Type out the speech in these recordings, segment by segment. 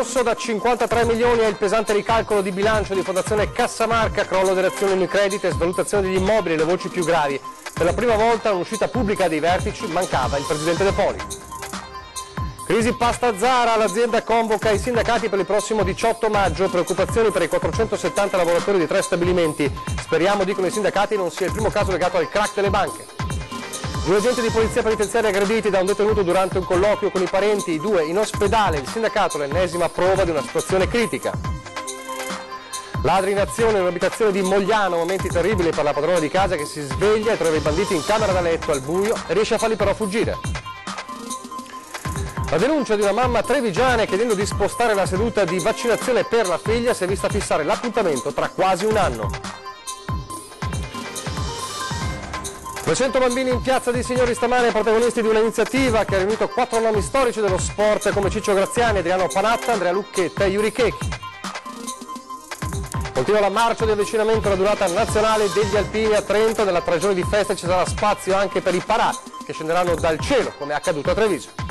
Rosso da 53 milioni è il pesante ricalcolo di bilancio di Fondazione Cassamarca, crollo delle azioni Unicredit e svalutazione degli immobili, le voci più gravi. Per la prima volta un'uscita pubblica dei vertici mancava il presidente De Poli. Crisi pasta Zara, l'azienda convoca i sindacati per il prossimo 18 maggio, preoccupazioni per i 470 lavoratori di 3 stabilimenti. Speriamo, dicono i sindacati, non sia il primo caso legato al crack delle banche. 2 agenti di polizia penitenziaria aggrediti da un detenuto durante un colloquio con i parenti, 2 in ospedale, il sindacato l'ennesima prova di una situazione critica. Ladri in azione in un'abitazione di Mogliano, momenti terribili per la padrona di casa che si sveglia e trova i banditi in camera da letto al buio e riesce a farli però fuggire. La denuncia di una mamma trevigiana chiedendo di spostare la seduta di vaccinazione per la figlia si è vista fissare l'appuntamento tra quasi un anno. 200 bambini in piazza di Signori stamane, protagonisti di un'iniziativa che ha riunito 4 nomi storici dello sport come Ciccio Graziani, Adriano Panatta, Andrea Lucchetta e Yuri Checchi. Continua la marcia di avvicinamento alla durata nazionale degli alpini a Trento. Nella 3 giorni di festa ci sarà spazio anche per i parà che scenderanno dal cielo, come è accaduto a Treviso.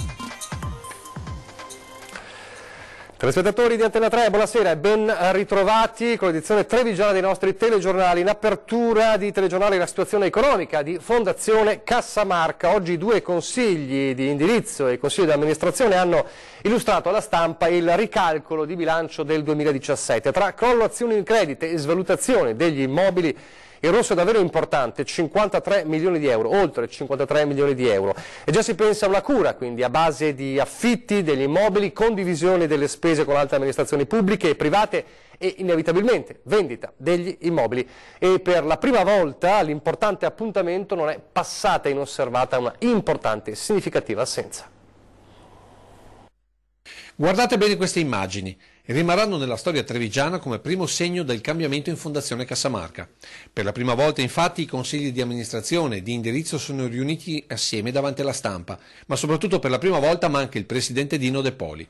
Telespettatori di Antena 3, buonasera e ben ritrovati con l'edizione trevigiana dei nostri telegiornali. In apertura di telegiornali la situazione economica di Fondazione Cassamarca. Oggi 2 consigli di indirizzo e consigli di amministrazione hanno illustrato alla stampa il ricalcolo di bilancio del 2017. Tra crollo azioni in credito e svalutazione degli immobili, il rosso è davvero importante, 53 milioni di euro, oltre 53 milioni di euro. E già si pensa a una cura, quindi a base di affitti degli immobili, condivisione delle spese con altre amministrazioni pubbliche e private e inevitabilmente vendita degli immobili. E per la prima volta l'importante appuntamento non è passata inosservata una importante e significativa assenza. Guardate bene queste immagini. Rimarranno nella storia trevigiana come primo segno del cambiamento in Fondazione Cassamarca. Per la prima volta infatti i consigli di amministrazione e di indirizzo sono riuniti assieme davanti alla stampa, ma soprattutto per la prima volta manca il presidente Dino De Poli.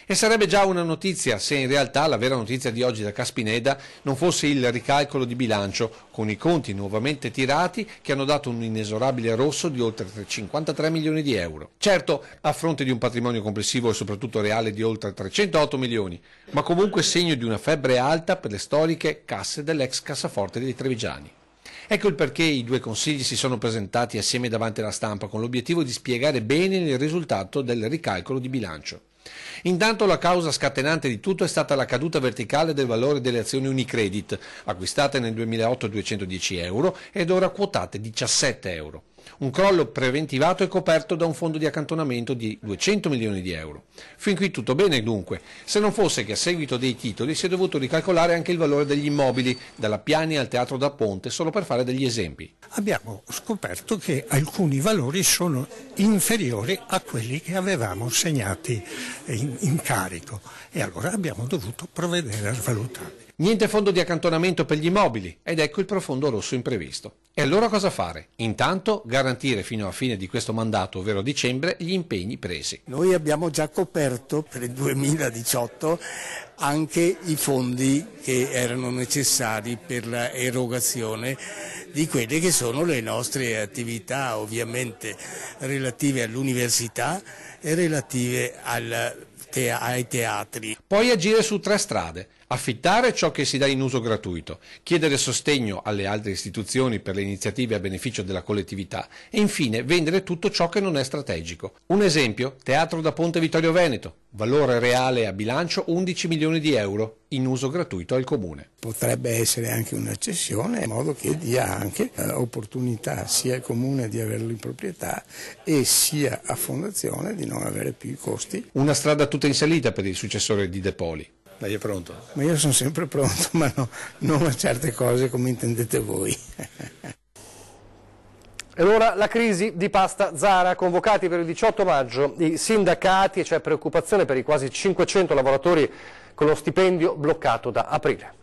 E sarebbe già una notizia se in realtà la vera notizia di oggi da Caspineda non fosse il ricalcolo di bilancio, con i conti nuovamente tirati che hanno dato un inesorabile rosso di oltre 53 milioni di euro. Certo, a fronte di un patrimonio complessivo e soprattutto reale di oltre 308 milioni, ma comunque segno di una febbre alta per le storiche casse dell'ex cassaforte dei trevigiani. Ecco il perché i 2 consigli si sono presentati assieme davanti alla stampa con l'obiettivo di spiegare bene il risultato del ricalcolo di bilancio. Intanto la causa scatenante di tutto è stata la caduta verticale del valore delle azioni Unicredit, acquistate nel 2008 a 210 euro ed ora quotate 17 euro. Un crollo preventivato e coperto da un fondo di accantonamento di 200 milioni di euro. Fin qui tutto bene dunque, se non fosse che a seguito dei titoli si è dovuto ricalcolare anche il valore degli immobili, dalla Piani al Teatro da Ponte, solo per fare degli esempi. Abbiamo scoperto che alcuni valori sono inferiori a quelli che avevamo segnati in carico e allora abbiamo dovuto provvedere a svalutarli. Niente fondo di accantonamento per gli immobili ed ecco il profondo rosso imprevisto. E allora cosa fare? Intanto garantire fino alla fine di questo mandato, ovvero dicembre, gli impegni presi. Noi abbiamo già coperto per il 2018 anche i fondi che erano necessari per l'erogazione di quelle che sono le nostre attività, ovviamente relative all'università e relative ai teatri. Poi agire su 3 strade. Affittare ciò che si dà in uso gratuito, chiedere sostegno alle altre istituzioni per le iniziative a beneficio della collettività e infine vendere tutto ciò che non è strategico. Un esempio, Teatro da Ponte Vittorio Veneto, valore reale a bilancio 11 milioni di euro, in uso gratuito al Comune. Potrebbe essere anche una cessione in modo che dia anche opportunità sia al Comune di averlo in proprietà e sia a Fondazione di non avere più i costi. Una strada tutta in salita per il successore di De Poli. Lei è pronto? Ma io sono sempre pronto, ma non a certe cose come intendete voi. E ora la crisi di pasta Zara, convocati per il 18 maggio i sindacati e c'è preoccupazione per i quasi 500 lavoratori con lo stipendio bloccato da aprile.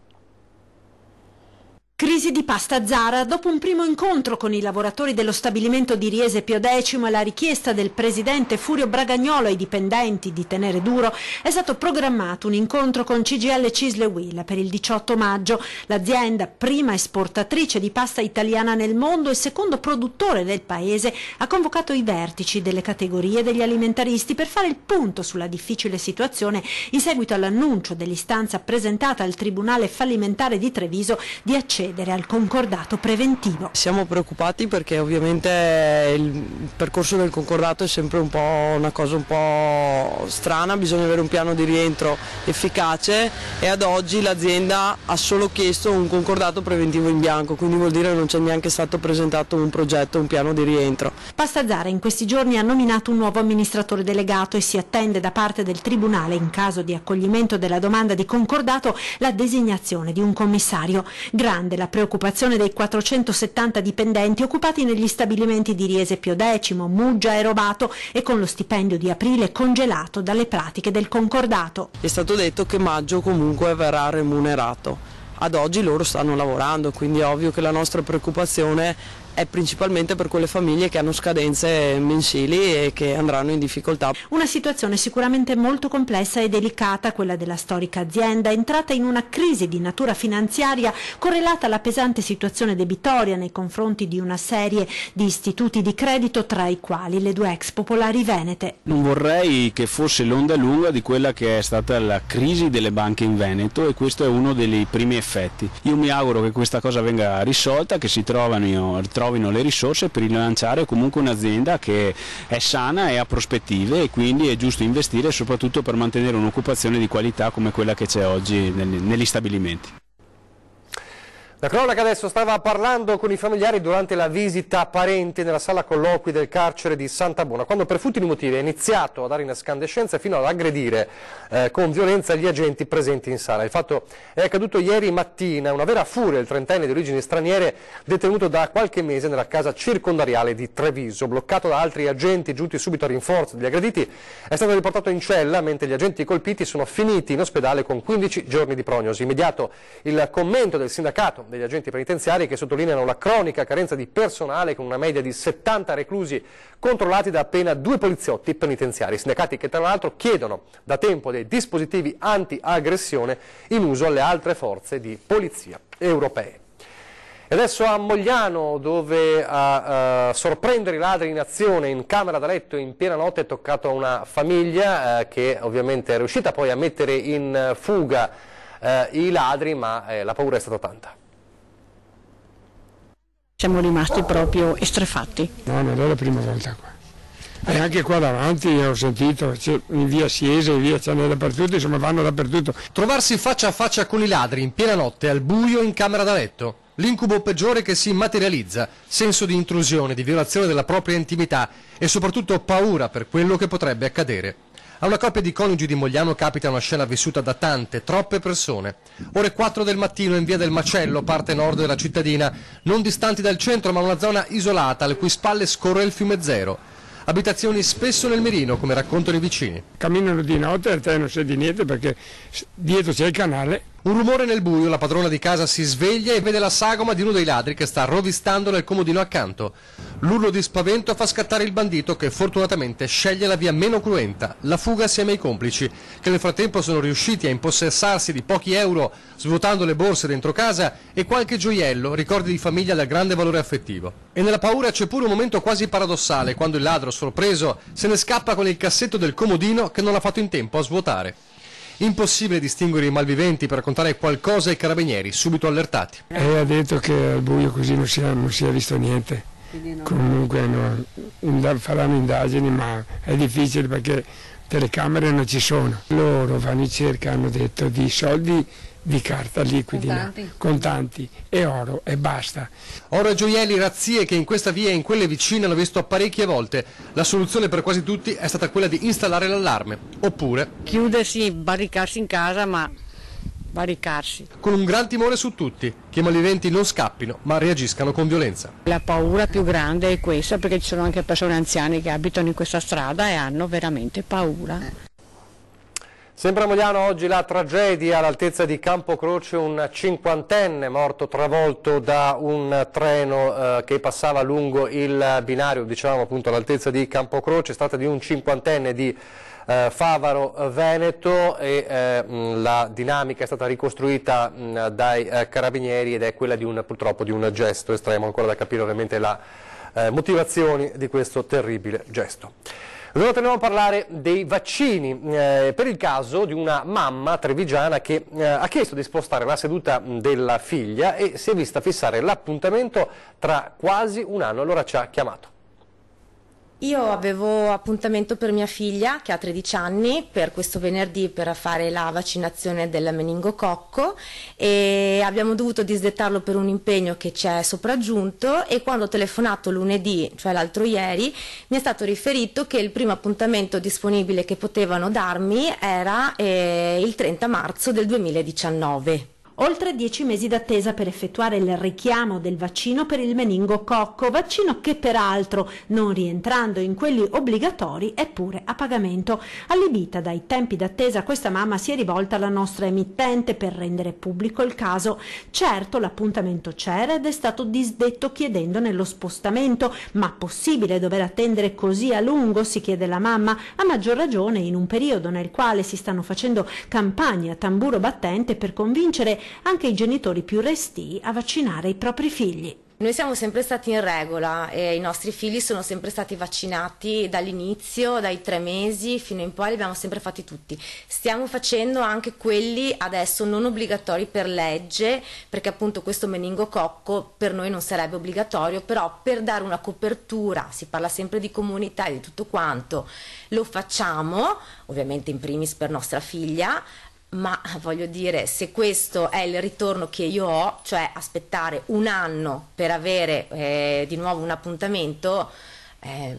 Crisi di Pasta Zara. Dopo un primo incontro con i lavoratori dello stabilimento di Riese Pio X e la richiesta del presidente Furio Bragagnolo ai dipendenti di tenere duro, è stato programmato un incontro con CGIL Cislewil per il 18 maggio. L'azienda, prima esportatrice di pasta italiana nel mondo e secondo produttore del paese, ha convocato i vertici delle categorie degli alimentaristi per fare il punto sulla difficile situazione in seguito all'annuncio dell'istanza presentata al Tribunale fallimentare di Treviso di accedere al concordato preventivo. Siamo preoccupati perché ovviamente il percorso del concordato è sempre una cosa un po' strana, bisogna avere un piano di rientro efficace e ad oggi l'azienda ha solo chiesto un concordato preventivo in bianco, quindi vuol dire che non c'è neanche stato presentato un progetto, un piano di rientro. Pasta Zara in questi giorni ha nominato un nuovo amministratore delegato e si attende da parte del Tribunale, in caso di accoglimento della domanda di concordato, la designazione di un commissario. Grande la preoccupazione dei 470 dipendenti occupati negli stabilimenti di Riese Pio X, Muggia e Rovato e con lo stipendio di aprile congelato dalle pratiche del concordato. È stato detto che maggio comunque verrà remunerato. Ad oggi loro stanno lavorando, quindi è ovvio che la nostra preoccupazione è principalmente per quelle famiglie che hanno scadenze mensili e che andranno in difficoltà. Una situazione sicuramente molto complessa e delicata, quella della storica azienda, entrata in una crisi di natura finanziaria correlata alla pesante situazione debitoria nei confronti di una serie di istituti di credito, tra i quali le due ex popolari venete. Non vorrei che fosse l'onda lunga di quella che è stata la crisi delle banche in Veneto e questo è uno dei primi effetti. Io mi auguro che questa cosa venga risolta, che si trovino le risorse per rilanciare comunque un'azienda che è sana e ha prospettive e quindi è giusto investire soprattutto per mantenere un'occupazione di qualità come quella che c'è oggi negli stabilimenti. La cronaca adesso stava parlando con i familiari durante la visita a parenti nella sala colloqui del carcere di Santabona, quando per futili motivi ha iniziato a dare in escandescenza fino ad aggredire con violenza gli agenti presenti in sala. Il fatto è accaduto ieri mattina, una vera furia, il trentenne di origini straniere detenuto da qualche mese nella casa circondariale di Treviso, bloccato da altri agenti giunti subito a rinforzo degli aggrediti, è stato riportato in cella mentre gli agenti colpiti sono finiti in ospedale con 15 giorni di prognosi. Immediato il commento del sindacato degli agenti penitenziari che sottolineano la cronica carenza di personale con una media di 70 reclusi controllati da appena 2 poliziotti penitenziari, sindacati che tra l'altro chiedono da tempo dei dispositivi anti-aggressione in uso alle altre forze di polizia europee. E adesso a Mogliano, dove a sorprendere i ladri in azione in camera da letto in piena notte è toccato a una famiglia che ovviamente è riuscita poi a mettere in fuga i ladri, ma la paura è stata tanta. Siamo rimasti proprio estrefatti. No, non è la prima volta qua. E anche qua davanti ho sentito, in via Siese, in via ce n'è dappertutto, insomma vanno dappertutto. Trovarsi faccia a faccia con i ladri in piena notte al buio in camera da letto. L'incubo peggiore che si materializza, senso di intrusione, di violazione della propria intimità e soprattutto paura per quello che potrebbe accadere. A una coppia di coniugi di Mogliano capita una scena vissuta da tante, troppe persone. Ore 4 del mattino in via del Macello, parte nord della cittadina, non distanti dal centro ma una zona isolata alle cui spalle scorre il fiume Zero. Abitazioni spesso nel mirino, come raccontano i vicini. Camminano di notte e te non sai di niente perché dietro c'è il canale. Un rumore nel buio, la padrona di casa si sveglia e vede la sagoma di uno dei ladri che sta rovistando nel comodino accanto. L'urlo di spavento fa scattare il bandito che fortunatamente sceglie la via meno cruenta, la fuga assieme ai complici, che nel frattempo sono riusciti a impossessarsi di pochi euro svuotando le borse dentro casa e qualche gioiello, ricordi di famiglia dal grande valore affettivo. E nella paura c'è pure un momento quasi paradossale quando il ladro, sorpreso, se ne scappa con il cassetto del comodino che non ha fatto in tempo a svuotare. Impossibile distinguere i malviventi per raccontare qualcosa ai carabinieri, subito allertati. Ha detto che al buio così non si è visto niente. Comunque faranno indagini, ma è difficile perché telecamere non ci sono. Loro vanno in cerca, hanno detto, di soldi di carta liquidi, contanti e oro e basta. Oro e gioielli, razzie che in questa via e in quelle vicine hanno visto parecchie volte. La soluzione per quasi tutti è stata quella di installare l'allarme, oppure chiudersi, barricarsi in casa, ma barricarsi. Con un gran timore su tutti, che i malviventi non scappino, ma reagiscano con violenza. La paura più grande è questa, perché ci sono anche persone anziane che abitano in questa strada e hanno veramente paura. Sempre a Mogliano oggi la tragedia all'altezza di Campocroce, un cinquantenne morto travolto da un treno che passava lungo il binario, diciamo appunto all'altezza di Campocroce. Si tratta di un cinquantenne di Favaro Veneto e la dinamica è stata ricostruita dai carabinieri ed è quella di purtroppo di un gesto estremo, ancora da capire ovviamente le motivazioni di questo terribile gesto. Ora torniamo a parlare dei vaccini, per il caso di una mamma trevigiana che ha chiesto di spostare la seduta della figlia e si è vista fissare l'appuntamento tra quasi un anno, allora ci ha chiamato. Io avevo appuntamento per mia figlia che ha 13 anni per questo venerdì per fare la vaccinazione del meningococco e abbiamo dovuto disdettarlo per un impegno che ci è sopraggiunto e quando ho telefonato lunedì, cioè l'altro ieri, mi è stato riferito che il primo appuntamento disponibile che potevano darmi era il 30 marzo del 2019. Oltre 10 mesi d'attesa per effettuare il richiamo del vaccino per il meningococco, vaccino che peraltro, non rientrando in quelli obbligatori, è pure a pagamento. Allibita dai tempi d'attesa, questa mamma si è rivolta alla nostra emittente per rendere pubblico il caso. Certo, l'appuntamento c'era ed è stato disdetto chiedendone lo spostamento, ma possibile dover attendere così a lungo, si chiede la mamma, a maggior ragione in un periodo nel quale si stanno facendo campagne a tamburo battente per convincere anche i genitori più restii a vaccinare i propri figli. Noi siamo sempre stati in regola e i nostri figli sono sempre stati vaccinati dall'inizio, dai 3 mesi fino in poi, li abbiamo sempre fatti tutti. Stiamo facendo anche quelli adesso non obbligatori per legge, perché appunto questo meningococco per noi non sarebbe obbligatorio, però per dare una copertura, si parla sempre di comunità e di tutto quanto, lo facciamo, ovviamente in primis per nostra figlia, ma voglio dire, se questo è il ritorno che io ho, cioè aspettare un anno per avere di nuovo un appuntamento,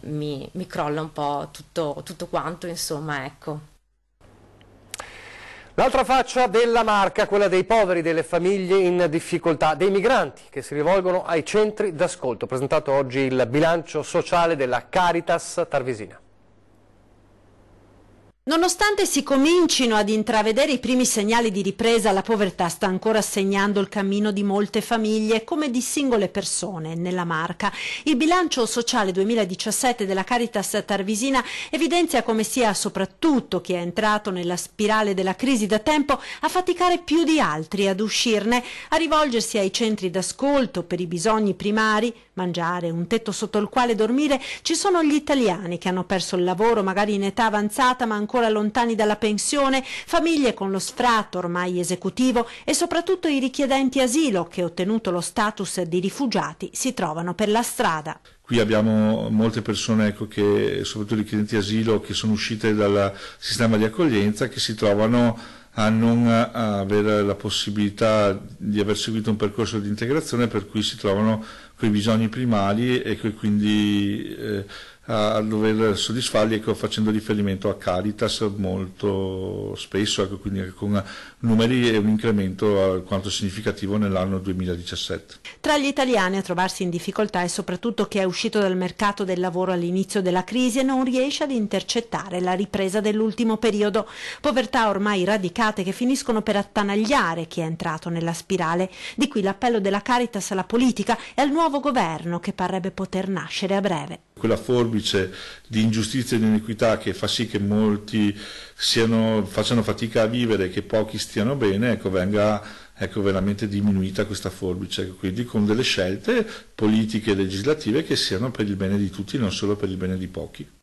mi crolla un po' tutto quanto, insomma, ecco. L'altra faccia della Marca, quella dei poveri, delle famiglie in difficoltà, dei migranti che si rivolgono ai centri d'ascolto. Presentato oggi il bilancio sociale della Caritas Tarvisina. Nonostante si comincino ad intravedere i primi segnali di ripresa, la povertà sta ancora segnando il cammino di molte famiglie come di singole persone nella Marca. Il bilancio sociale 2017 della Caritas Tarvisina evidenzia come sia soprattutto chi è entrato nella spirale della crisi da tempo a faticare più di altri ad uscirne, a rivolgersi ai centri d'ascolto per i bisogni primari, mangiare, un tetto sotto il quale dormire. Ci sono gli italiani che hanno perso il lavoro magari in età avanzata ma ancora lontani dalla pensione, famiglie con lo sfratto ormai esecutivo e soprattutto i richiedenti asilo che, ottenuto lo status di rifugiati, si trovano per la strada. Qui abbiamo molte persone, ecco, che soprattutto richiedenti asilo che sono uscite dal sistema di accoglienza, che si trovano a non avere la possibilità di aver seguito un percorso di integrazione, per cui si trovano con i bisogni primari e che quindi a dover soddisfarli, ecco, facendo riferimento a Caritas molto spesso, ecco, quindi con numeri e un incremento alquanto significativo nell'anno 2017. Tra gli italiani a trovarsi in difficoltà è soprattutto chi è uscito dal mercato del lavoro all'inizio della crisi e non riesce ad intercettare la ripresa dell'ultimo periodo. Povertà ormai radicate che finiscono per attanagliare chi è entrato nella spirale. Di qui l'appello della Caritas alla politica e al nuovo governo che parrebbe poter nascere a breve. Quella forbice di ingiustizia e di inequità che fa sì che molti facciano fatica a vivere, che pochi stiano bene, ecco, venga veramente diminuita questa forbice, quindi con delle scelte politiche e legislative che siano per il bene di tutti, non solo per il bene di pochi.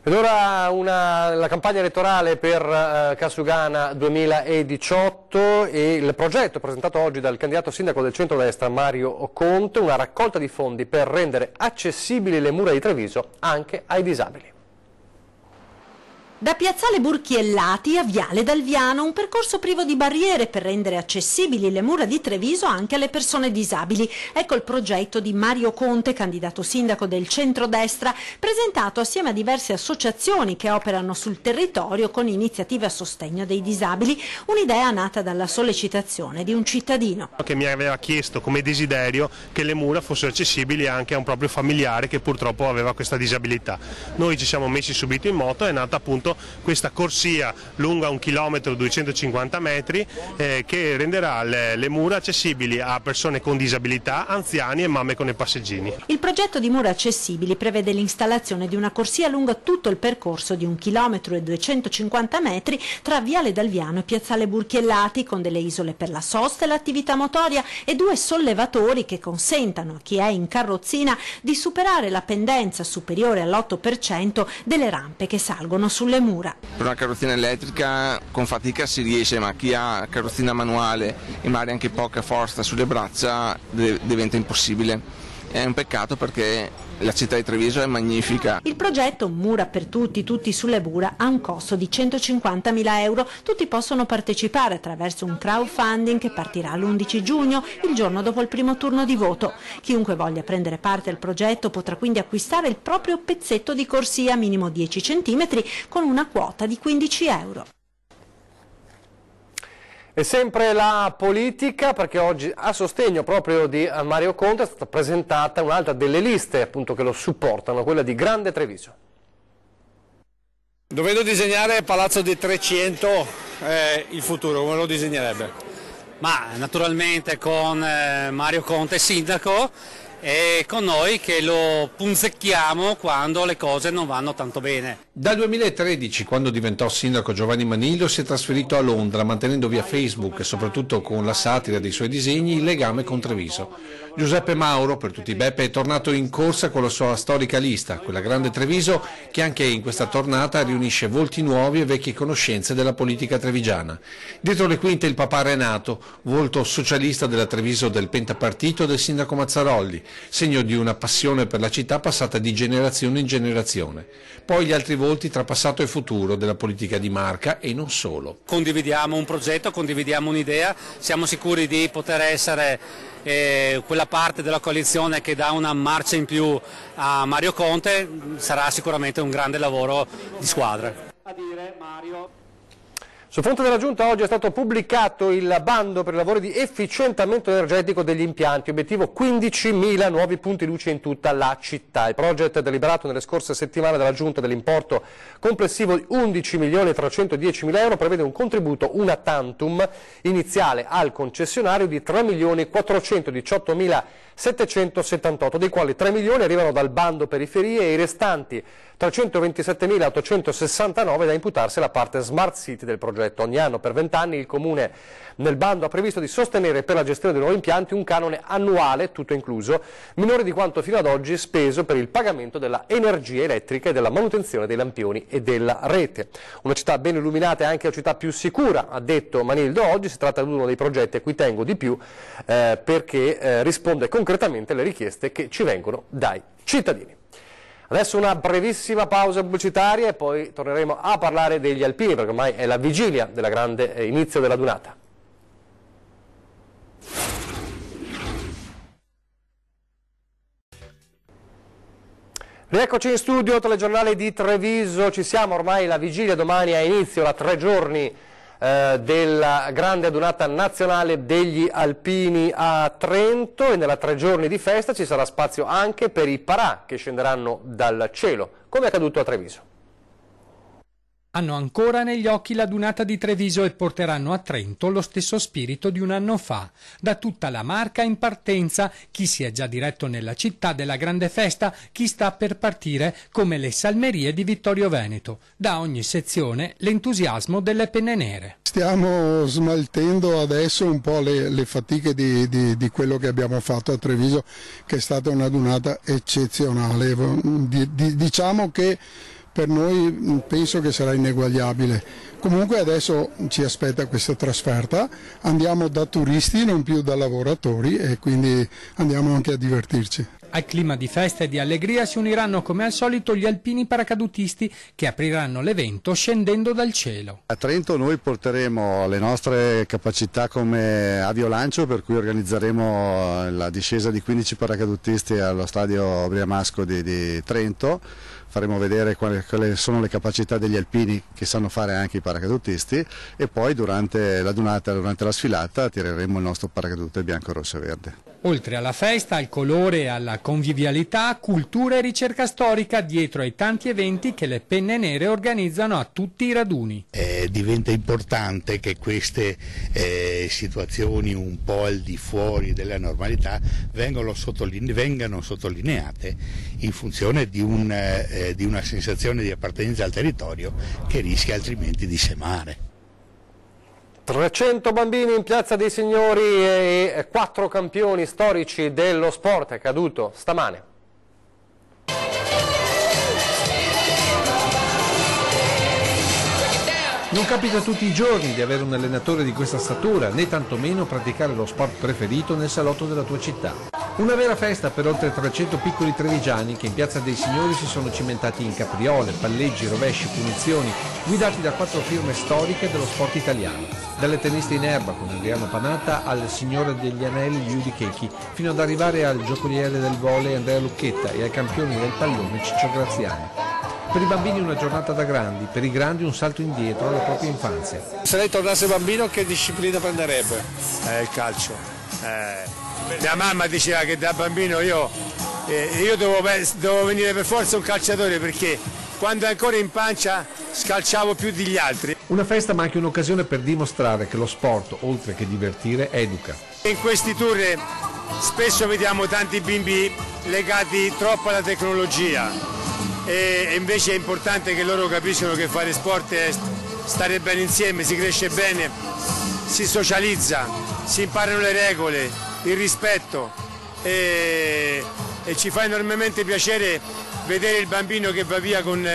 Ed ora la campagna elettorale per Casugana 2018 e il progetto presentato oggi dal candidato sindaco del centrodestra Mario Conte, una raccolta di fondi per rendere accessibili le mura di Treviso anche ai disabili. Da Piazzale Burchiellati a Viale Dalviano, un percorso privo di barriere per rendere accessibili le mura di Treviso anche alle persone disabili. Ecco il progetto di Mario Conte, candidato sindaco del centrodestra, presentato assieme a diverse associazioni che operano sul territorio con iniziative a sostegno dei disabili, un'idea nata dalla sollecitazione di un cittadino. Che mi aveva chiesto come desiderio che le mura fossero accessibili anche a un proprio familiare che purtroppo aveva questa disabilità. Noi ci siamo messi subito in moto, è nata appunto questa corsia lunga 1 km 250 metri che renderà le mura accessibili a persone con disabilità, anziani e mamme con i passeggini. Il progetto di mura accessibili prevede l'installazione di una corsia lunga tutto il percorso di 1 km e 250 metri tra Viale Dalviano e Piazzale Burchiellati, con delle isole per la sosta e l'attività motoria e 2 sollevatori che consentano a chi è in carrozzina di superare la pendenza superiore all'8% delle rampe che salgono sulle mura. Per una carrozzina elettrica con fatica si riesce, ma chi ha carrozzina manuale e magari anche poca forza sulle braccia diventa impossibile. È un peccato perché la città di Treviso è magnifica. Il progetto Mura per tutti sulle mura ha un costo di 150.000 euro. Tutti possono partecipare attraverso un crowdfunding che partirà l'11 giugno, il giorno dopo il primo turno di voto. Chiunque voglia prendere parte al progetto potrà quindi acquistare il proprio pezzetto di corsia, minimo 10 cm, con una quota di 15 euro. E sempre la politica, perché oggi a sostegno proprio di Mario Conte è stata presentata un'altra delle liste appunto che lo supportano, quella di Grande Treviso. Dovendo disegnare Palazzo dei 300, il futuro come lo disegnerebbe? Ma naturalmente con Mario Conte sindaco e con noi che lo punzecchiamo quando le cose non vanno tanto bene. Dal 2013, quando diventò sindaco Giovanni Manillo, si è trasferito a Londra, mantenendo via Facebook e soprattutto con la satira dei suoi disegni il legame con Treviso. Giuseppe Mauro, per tutti i Beppe, è tornato in corsa con la sua storica lista, quella Grande Treviso, che anche in questa tornata riunisce volti nuovi e vecchie conoscenze della politica trevigiana. Dietro le quinte il papà Renato, volto socialista della Treviso del pentapartito del sindaco Mazzarolli, segno di una passione per la città passata di generazione in generazione. Poi gli altri volti tra passato e futuro della politica di Marca e non solo. Condividiamo un progetto, condividiamo un'idea, siamo sicuri di poter essere quella parte della coalizione che dà una marcia in più a Mario Conte. Sarà sicuramente un grande lavoro di squadra. Sul fronte della Giunta oggi è stato pubblicato il bando per i lavori di efficientamento energetico degli impianti, obiettivo 15.000 nuovi punti luce in tutta la città. Il progetto deliberato nelle scorse settimane dalla Giunta dell'importo complessivo di 11.310.000 euro prevede un contributo una tantum iniziale al concessionario di 3.418.778, dei quali 3 milioni arrivano dal bando periferie e i restanti 327.869 da imputarsi alla parte Smart City del progetto. Ogni anno per 20 anni il Comune nel bando ha previsto di sostenere per la gestione dei nuovi impianti un canone annuale, tutto incluso, minore di quanto fino ad oggi speso per il pagamento della energia elettrica e della manutenzione dei lampioni e della rete. Una città ben illuminata è anche la città più sicura, ha detto Manildo oggi. Si tratta di uno dei progetti a cui tengo di più perché risponde concretamente alle richieste che ci vengono dai cittadini. Adesso una brevissima pausa pubblicitaria e poi torneremo a parlare degli alpini, perché ormai è la vigilia della grande inizio della Dunata. Rieccoci in studio, telegiornale di Treviso, ci siamo ormai, la vigilia domani ha inizio, la 3 giorni della grande adunata nazionale degli alpini a Trento, e nella 3 giorni di festa ci sarà spazio anche per i parà che scenderanno dal cielo, come è accaduto a Treviso. Hanno ancora negli occhi la Dunata di Treviso e porteranno a Trento lo stesso spirito di un anno fa. Da tutta la Marca in partenza, chi si è già diretto nella città della grande festa, chi sta per partire, come le salmerie di Vittorio Veneto. Da ogni sezione l'entusiasmo delle penne nere. Stiamo smaltendo adesso un po' le fatiche di quello che abbiamo fatto a Treviso, che è stata una Dunata eccezionale. Diciamo che per noi penso che sarà ineguagliabile. Comunque adesso ci aspetta questa trasferta, andiamo da turisti non più da lavoratori e quindi andiamo anche a divertirci. Al clima di festa e di allegria si uniranno come al solito gli alpini paracadutisti che apriranno l'evento scendendo dal cielo. A Trento noi porteremo le nostre capacità come aviolancio, per cui organizzeremo la discesa di 15 paracadutisti allo stadio Briamasco di Trento. Faremo vedere quali sono le capacità degli alpini che sanno fare anche i paracadutisti, e poi durante la Dunata, durante la sfilata, tireremo il nostro paracadute bianco, rosso e verde. Oltre alla festa, al colore e alla convivialità, cultura e ricerca storica dietro ai tanti eventi che le Penne Nere organizzano a tutti i raduni. Diventa importante che queste situazioni un po' al di fuori della normalità vengano sottolineate in funzione di una sensazione di appartenenza al territorio che rischia altrimenti di semare. 300 bambini in Piazza dei Signori e 4 campioni storici dello sport è accaduto stamane. Non capita tutti i giorni di avere un allenatore di questa statura, né tantomeno praticare lo sport preferito nel salotto della tua città. Una vera festa per oltre 300 piccoli trevigiani che in Piazza dei Signori si sono cimentati in capriole, palleggi, rovesci, punizioni, guidati da 4 firme storiche dello sport italiano. Dalle tenniste in erba con Adriano Panatta al signore degli anelli Liudi Checchi, fino ad arrivare al giocoliere del volley Andrea Lucchetta e ai campioni del pallone Ciccio Graziani. Per i bambini una giornata da grandi, per i grandi un salto indietro alla propria infanzia. Se lei tornasse bambino che disciplina prenderebbe? Il calcio. Mia mamma diceva che da bambino io dovevo venire per forza un calciatore perché quando ancora in pancia scalciavo più degli altri. Una festa ma anche un'occasione per dimostrare che lo sport, oltre che divertire, educa. In questi tour spesso vediamo tanti bimbi legati troppo alla tecnologia. E invece è importante che loro capiscono che fare sport è stare bene insieme, si cresce bene, si socializza, si imparano le regole, il rispetto e ci fa enormemente piacere vedere il bambino che va via con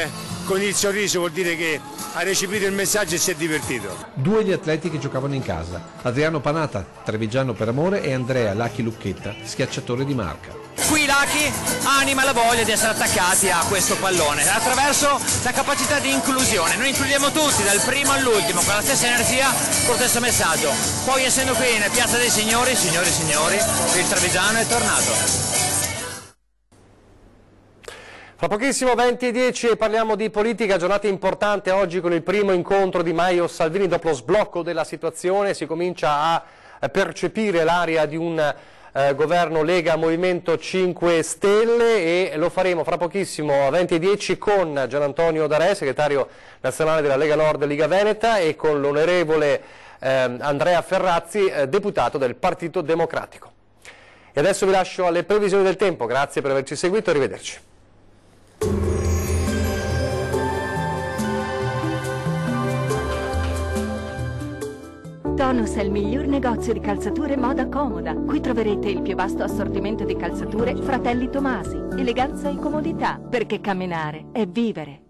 il sorriso, vuol dire che ha recepito il messaggio e si è divertito. 2 gli atleti che giocavano in casa, Adriano Panatta, trevigiano per amore, e Andrea Lucky Lucchetta, schiacciatore di marca. Qui Lucky anima la voglia di essere attaccati a questo pallone attraverso la capacità di inclusione. Noi includiamo tutti dal primo all'ultimo con la stessa energia, con lo stesso messaggio. Poi essendo qui in Piazza dei Signori, signori e signori, il trevigiano è tornato. Fra pochissimo 20:10 parliamo di politica, giornata importante oggi con il primo incontro di Maio Salvini dopo lo sblocco della situazione, si comincia a percepire l'aria di un governo Lega Movimento 5 Stelle e lo faremo fra pochissimo a 20:10 con Gianantonio Darè, segretario nazionale della Lega Nord Liga Veneta, e con l'onorevole Andrea Ferrazzi, deputato del Partito Democratico. E adesso vi lascio alle previsioni del tempo, grazie per averci seguito, arrivederci. Tonus è il miglior negozio di calzature moda comoda. Qui troverete il più vasto assortimento di calzature Fratelli Tomasi. Eleganza e comodità, perché camminare è vivere.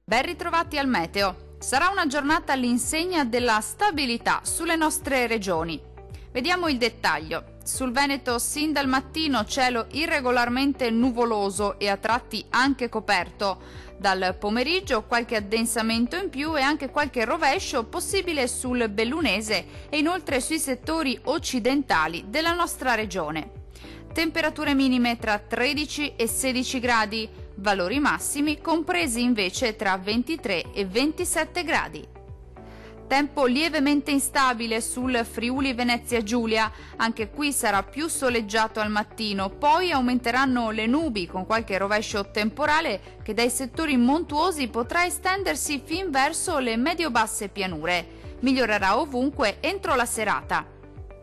Ben ritrovati al meteo. Sarà una giornata all'insegna della stabilità sulle nostre regioni. Vediamo il dettaglio. Sul Veneto sin dal mattino cielo irregolarmente nuvoloso e a tratti anche coperto. Dal pomeriggio qualche addensamento in più e anche qualche rovescio possibile sul bellunese e inoltre sui settori occidentali della nostra regione. Temperature minime tra 13 e 16 gradi, valori massimi compresi invece tra 23 e 27 gradi. Tempo lievemente instabile sul Friuli Venezia Giulia, anche qui sarà più soleggiato al mattino, poi aumenteranno le nubi con qualche rovescio temporale che dai settori montuosi potrà estendersi fin verso le medio-basse pianure. Migliorerà ovunque entro la serata.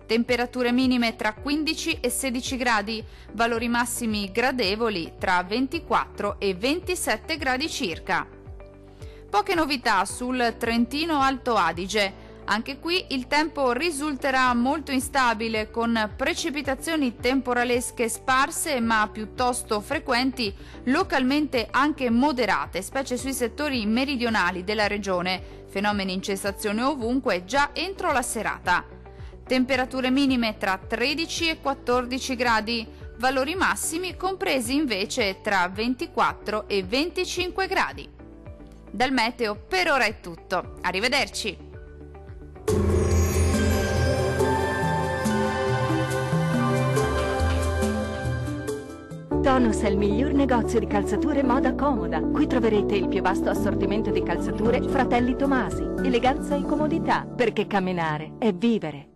Temperature minime tra 15 e 16 gradi, valori massimi gradevoli tra 24 e 27 gradi circa. Poche novità sul Trentino Alto Adige. Anche qui il tempo risulterà molto instabile con precipitazioni temporalesche sparse ma piuttosto frequenti, localmente anche moderate, specie sui settori meridionali della regione. Fenomeni in cessazione ovunque già entro la serata. Temperature minime tra 13 e 14 gradi, valori massimi compresi invece tra 24 e 25 gradi. Dal meteo per ora è tutto, arrivederci! Tonus è il miglior negozio di calzature moda comoda. Qui troverete il più vasto assortimento di calzature Fratelli Tomasi. Eleganza e comodità, perché camminare è vivere.